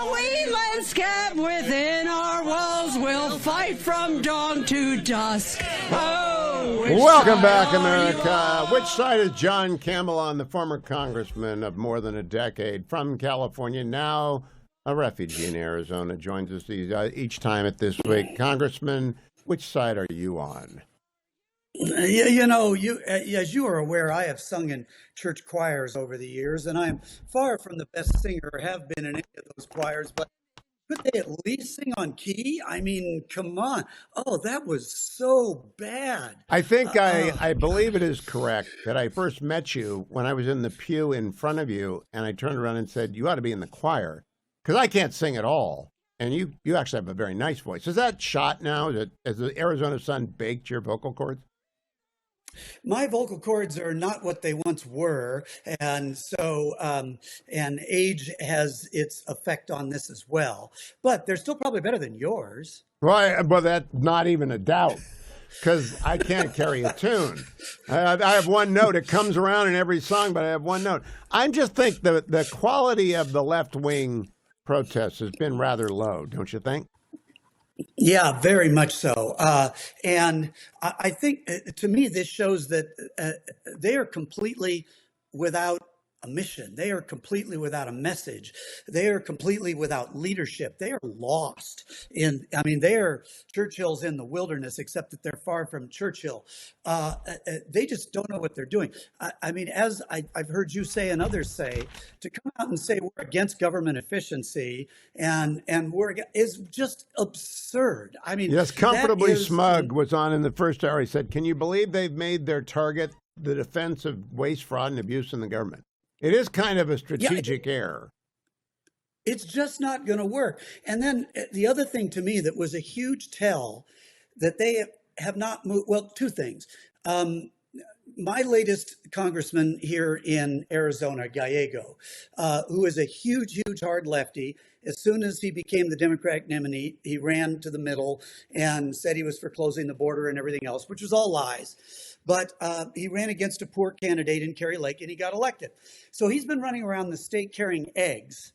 We landscape within our walls will fight from dawn to dusk. Oh, welcome back, America. Which side is John Campbell on, the former congressman of more than a decade from California, now a refugee in Arizona, joins us each time at This Week. Congressman, which side are you on? As you are aware, I have sung in church choirs over the years, and I am far from the best singer or have been in any of those choirs, but could they at least sing on key? I mean, come on. Oh, that was so bad. I think I believe it is correct that I first met you when I was in the pew in front of you, and I turned around and said, you ought to be in the choir, because I can't sing at all. And you actually have a very nice voice. Is that shot now? Has the Arizona sun baked your vocal cords? My vocal cords are not what they once were, and so and age has its effect on this as well. But they're still probably better than yours. Well, that's not even a doubt, because I can't carry a tune. I have one note. It comes around in every song, but I have one note. I just think the quality of the left-wing protests has been rather low, don't you think? Yeah, very much so. And I think, to me, this shows that they are completely without a mission. They are completely without a message. They are completely without leadership. They are lost they are Churchill's in the wilderness, except that they're far from Churchill. They just don't know what they're doing. As I've heard you say and others say, to come out and say we're against government efficiency and is just absurd. Yes, Comfortably Smug was on in the first hour. He said, can you believe they've made their target the defense of waste, fraud, and abuse in the government? It is kind of a strategic error. It's just not going to work. And then the other thing to me that was a huge tell that they have not moved. Well, two things. My latest congressman here in Arizona, Gallego, who is a huge hard lefty, as soon as he became the Democratic nominee, he ran to the middle and said he was for closing the border and everything else, which was all lies. But he ran against a poor candidate in Kerry Lake, and he got elected. So he's been running around the state carrying eggs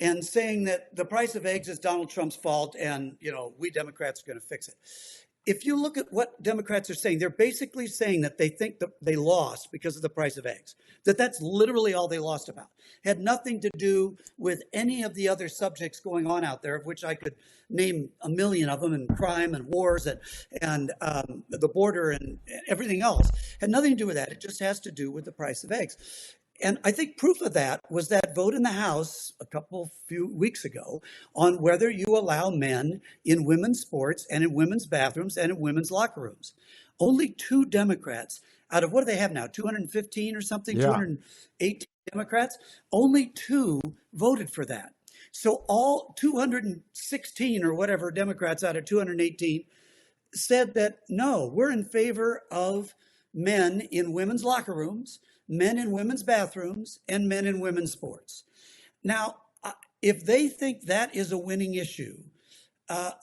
and saying that the price of eggs is Donald Trump's fault, and we Democrats are going to fix it. If you look at what Democrats are saying, they're basically saying that they think that they lost because of the price of eggs, that's literally all they lost about. Had nothing to do with any of the other subjects going on out there, of which I could name a million of them, and crime and wars and the border and everything else. Had nothing to do with that. It just has to do with the price of eggs. And I think proof of that was that vote in the House few weeks ago on whether you allow men in women's sports and in women's bathrooms and in women's locker rooms. Only 2 Democrats out of, what do they have now, 215 or something, yeah. 218 Democrats? Only 2 voted for that. So all 216 or whatever Democrats out of 218 said that, no, we're in favor of men in women's locker rooms, men in women's bathrooms, and men in women's sports. Now, if they think that is a winning issue,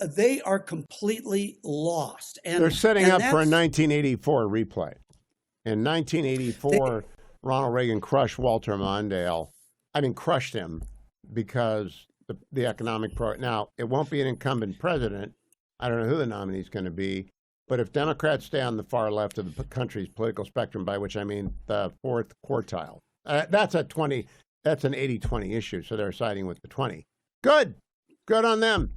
they are completely lost. And they're setting up for a 1984 replay. In 1984, Ronald Reagan crushed Walter Mondale. Crushed him because the economic Now, it won't be an incumbent president. I don't know who the nominee is going to be. But if Democrats stay on the far left of the country's political spectrum, by which I mean the fourth quartile, that's an 80-20 issue, so they're siding with the 20. Good on them.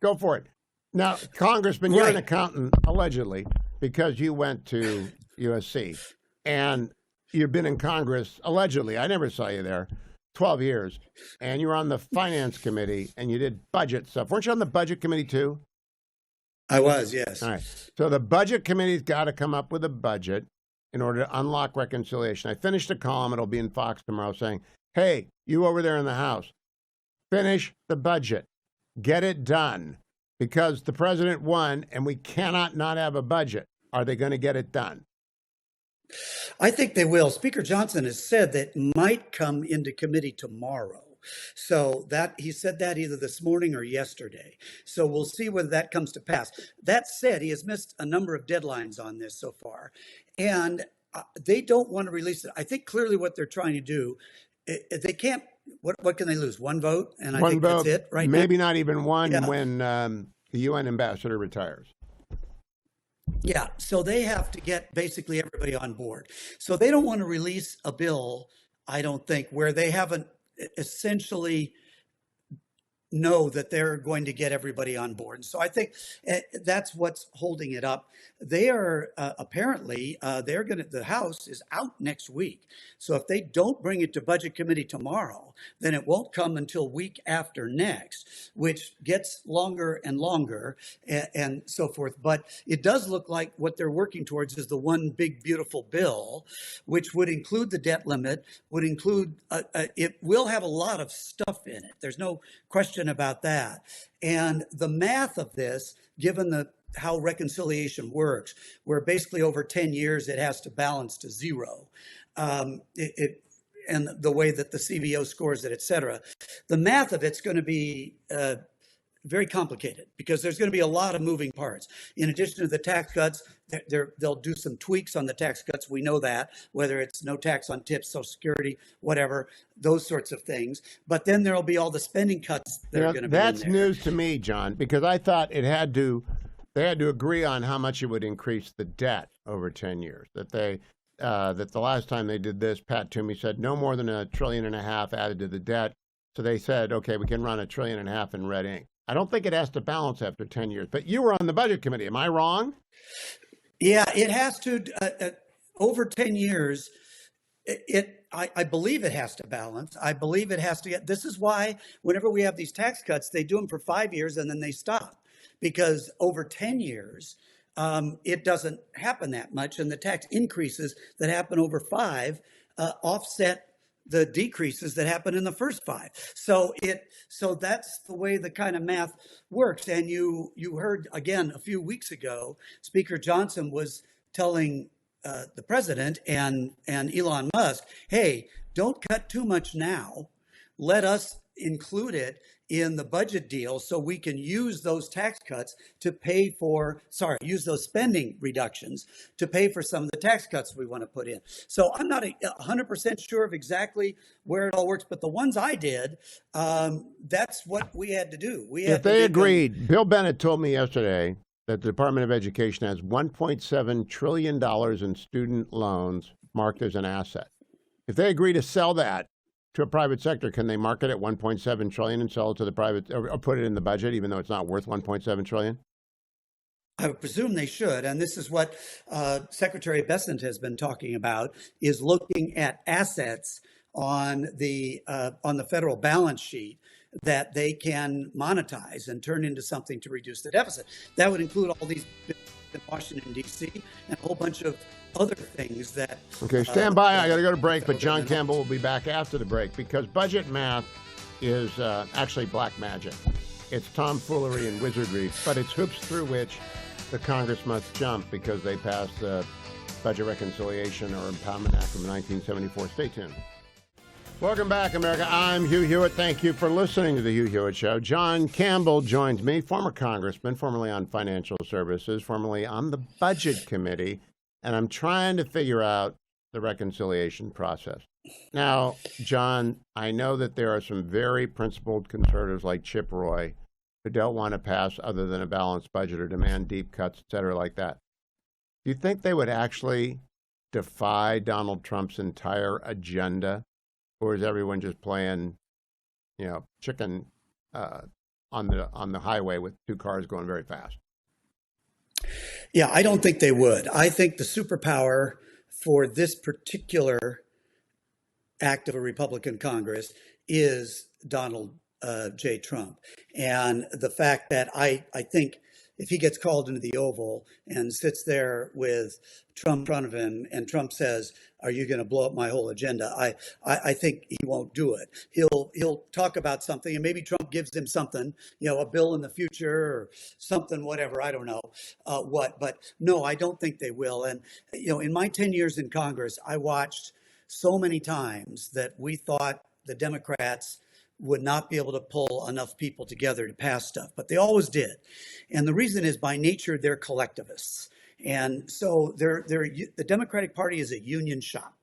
Go for it. Now, Congressman, you're an accountant, allegedly, because you went to USC, and you've been in Congress, allegedly, I never saw you there, 12 years, and you were on the Finance Committee, and you did budget stuff. Weren't you on the Budget Committee, too? I was, yes. All right. So the Budget Committee's got to come up with a budget in order to unlock reconciliation. I finished a column, it'll be in Fox tomorrow, saying, hey, you over there in the House, finish the budget. Get it done. Because the president won, and we cannot not have a budget. Are they going to get it done? I think they will. Speaker Johnson has said that might come into committee tomorrow. So that he said that either this morning or yesterday. So we'll see whether that comes to pass. That said, he has missed a number of deadlines on this so far, and they don't want to release it. I think clearly what they're trying to do they can't. What can they lose? One vote, and I One think that's vote, it right now. maybe not even one Yeah. when the UN ambassador retires. Yeah, so they have to get basically everybody on board. So they don't want to release a bill, I don't think, where they haven't essentially know that they're going to get everybody on board. And so I think that's what's holding it up. They are apparently they're going to. The House is out next week, so if they don't bring it to Budget Committee tomorrow, then it won't come until week after next, which gets longer and longer and so forth. But it does look like what they're working towards is the one big beautiful bill, which would include the debt limit, would include it will have a lot of stuff in it. There's no question about that. And the math of this, given how reconciliation works, where basically over 10 years it has to balance to zero, and the way that the CBO scores it, et cetera, the math of it's going to be very complicated because there's going to be a lot of moving parts. In addition to the tax cuts, they'll do some tweaks on the tax cuts. We know that, whether it's no tax on tips, Social Security, whatever, those sorts of things. But then there'll be all the spending cuts that are going to be That's in there. news to me, John, because I thought they had to agree on how much it would increase the debt over 10 years. That the last time they did this, Pat Toomey said no more than $1.5 trillion added to the debt. So they said, okay, we can run $1.5 trillion in red ink. I don't think it has to balance after 10 years. But you were on the Budget Committee. Am I wrong? Yeah, it has to, over 10 years, I believe it has to balance. I believe it has to get, this is why whenever we have these tax cuts, they do them for 5 years and then they stop. Because over 10 years, it doesn't happen that much. And the tax increases that happen over 5 offset the decreases that happen in the first 5. So that's the way the kind of math works. And you heard again a few weeks ago, Speaker Johnson was telling the president and Elon Musk, hey, don't cut too much now. Let us include it in the budget deal so we can use those tax cuts to pay for, use those spending reductions to pay for some of the tax cuts we want to put in. So I'm not 100% sure of exactly where it all works, but the ones I did, that's what we had to do. If they agreed, Bill Bennett told me yesterday that the Department of Education has $1.7 trillion in student loans marked as an asset. If they agree to sell that to a private sector, can they market at $1.7 trillion and sell it to the private, or put it in the budget, even though it's not worth $1.7 trillion? I would presume they should, and this is what Secretary Bessent has been talking about: is looking at assets on the federal balance sheet that they can monetize and turn into something to reduce the deficit. That would include all these bills in Washington, D.C., and a whole bunch of other things that... Okay, stand by. I got to go to break, but John Campbell will be back after the break because budget math is actually black magic. It's tomfoolery and wizardry, but it's hoops through which the Congress must jump because they passed the Budget Reconciliation or Empowerment Act of 1974. Stay tuned. Welcome back, America. I'm Hugh Hewitt. Thank you for listening to the Hugh Hewitt Show. John Campbell joins me, former congressman, formerly on Financial Services, formerly on the Budget Committee, and I'm trying to figure out the reconciliation process. Now, John, I know that there are some very principled conservatives like Chip Roy who don't want to pass other than a balanced budget or demand deep cuts, et cetera, like that. Do you think they would actually defy Donald Trump's entire agenda? Or is everyone just playing, chicken on the highway with 2 cars going very fast? Yeah, I don't think they would. I think the superpower for this particular act of a Republican Congress is Donald J. Trump. And the fact that I think if he gets called into the Oval and sits there with Trump in front of him and Trump says, are you going to blow up my whole agenda? I think he won't do it. He'll talk about something and maybe Trump gives him something, a bill in the future or something, whatever. I don't know what, but no, I don't think they will. And, in my 10 years in Congress, I watched so many times that we thought the Democrats would not be able to pull enough people together to pass stuff, but they always did. And the reason is by nature, they're collectivists. And so the Democratic Party is a union shop.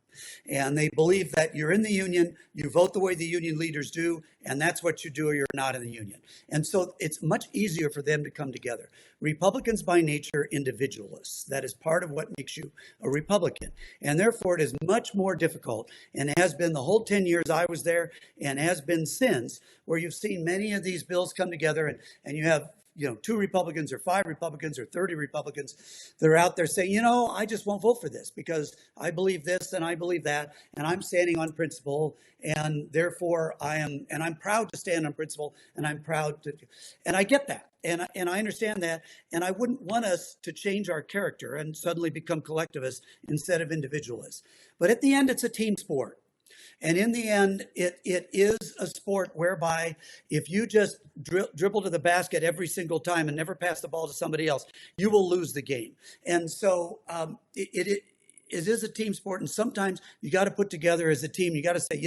And they believe that you're in the union, you vote the way the union leaders do, and that's what you do or you're not in the union. And so it's much easier for them to come together. Republicans by nature, individualists. That is part of what makes you a Republican. And therefore it is much more difficult, and has been the whole 10 years I was there, and has been since, where you've seen many of these bills come together, and you have 2 Republicans or 5 Republicans or 30 Republicans that are out there saying, I just won't vote for this because I believe this and I believe that, and I'm standing on principle, and therefore I'm proud to stand on principle, and I'm proud to, and I get that, and I understand that, and I wouldn't want us to change our character and suddenly become collectivists instead of individualists. But at the end, it's a team sport. And in the end, it is a sport whereby if you just dribble to the basket every single time and never pass the ball to somebody else, you will lose the game. And so it is a team sport. And sometimes you got to put together as a team. You got to say,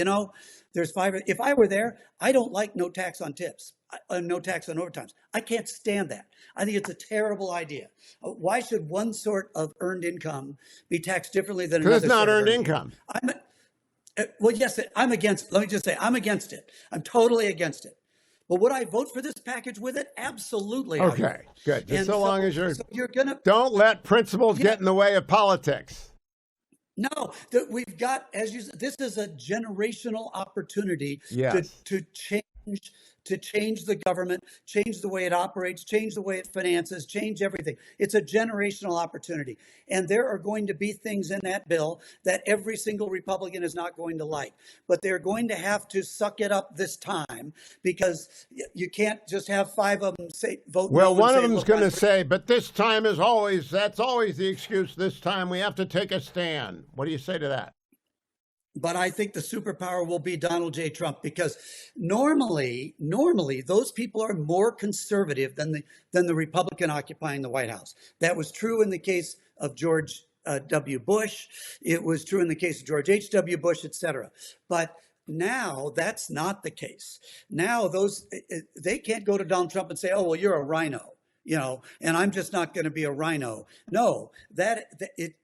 there's 5. If I were there, I don't like no tax on tips, no tax on overtimes. I can't stand that. I think it's a terrible idea. Why should one sort of earned income be taxed differently than another? It's not earned income. Well, yes, I'm against. Let me just say, I'm against it. I'm totally against it. But would I vote for this package with it? Absolutely. Okay, good. Just so long as you're gonna don't let principles get in the way of politics. No, we've got, as you said, this is a generational opportunity to change the government, change the way it operates, change the way it finances, change everything. It's a generational opportunity. And there are going to be things in that bill that every single Republican is not going to like. But they're going to have to suck it up this time, because you can't just have 5 of them say vote. Well, one of them's going to say, but this time that's always the excuse. This time we have to take a stand. What do you say to that? But I think the superpower will be Donald J. Trump, because normally those people are more conservative than the Republican occupying the White House. That was true in the case of George W. Bush. It was true in the case of George H.W. Bush, et cetera. But now that's not the case. Now they can't go to Donald Trump and say, oh, well, you're a rhino, and I'm just not going to be a rhino. No, it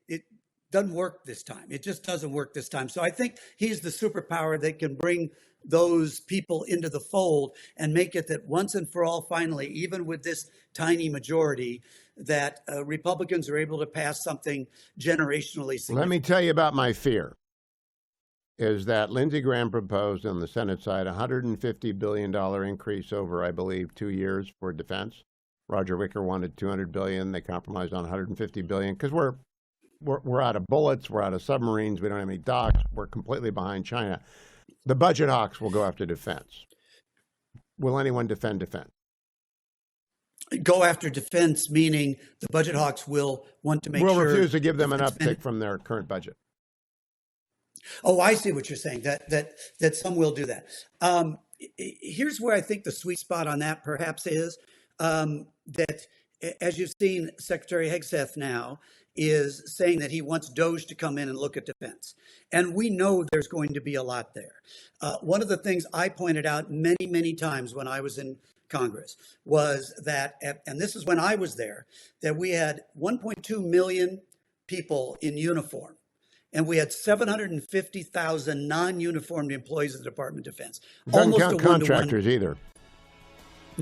doesn't work this time. It just doesn't work this time. So I think he's the superpower that can bring those people into the fold and make it that once and for all, finally, even with this tiny majority, that Republicans are able to pass something generationally significant. Let me tell you about my fear, is that Lindsey Graham proposed on the Senate side $150 billion increase over, I believe, 2 years for defense. Roger Wicker wanted $200 billion. They compromised on $150 billion because we're out of bullets, we're out of submarines, we don't have any docks, we're completely behind China. The budget hawks will go after defense. Will anyone defend defense? Go after defense, meaning the budget hawks will want to make sure. We'll refuse to give them an uptick from their current budget. Oh, I see what you're saying, that some will do that. Here's where I think the sweet spot on that perhaps is that, as you've seen, Secretary Hegseth now is saying that he wants DOJ to come in and look at defense. And we know there's going to be a lot there. One of the things I pointed out many, many times when I was in Congress was that, and this is when I was there, that we had 1.2 million people in uniform, and we had 750,000 non-uniformed employees of the Department of Defense. Doesn't count contractors either.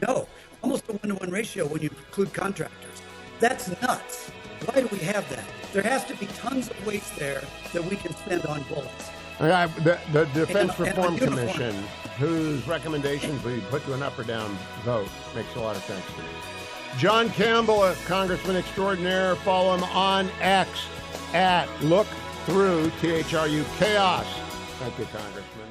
No, almost a 1-to-1 ratio when you include contractors. That's nuts. Why do we have that? There has to be tons of waste there that we can spend on bullets. The Defense Reform Commission, whose recommendations we put to an up or down vote, makes a lot of sense to me. John Campbell, a congressman extraordinaire. Follow him on X at LookThroughThru Chaos. Thank you, Congressman.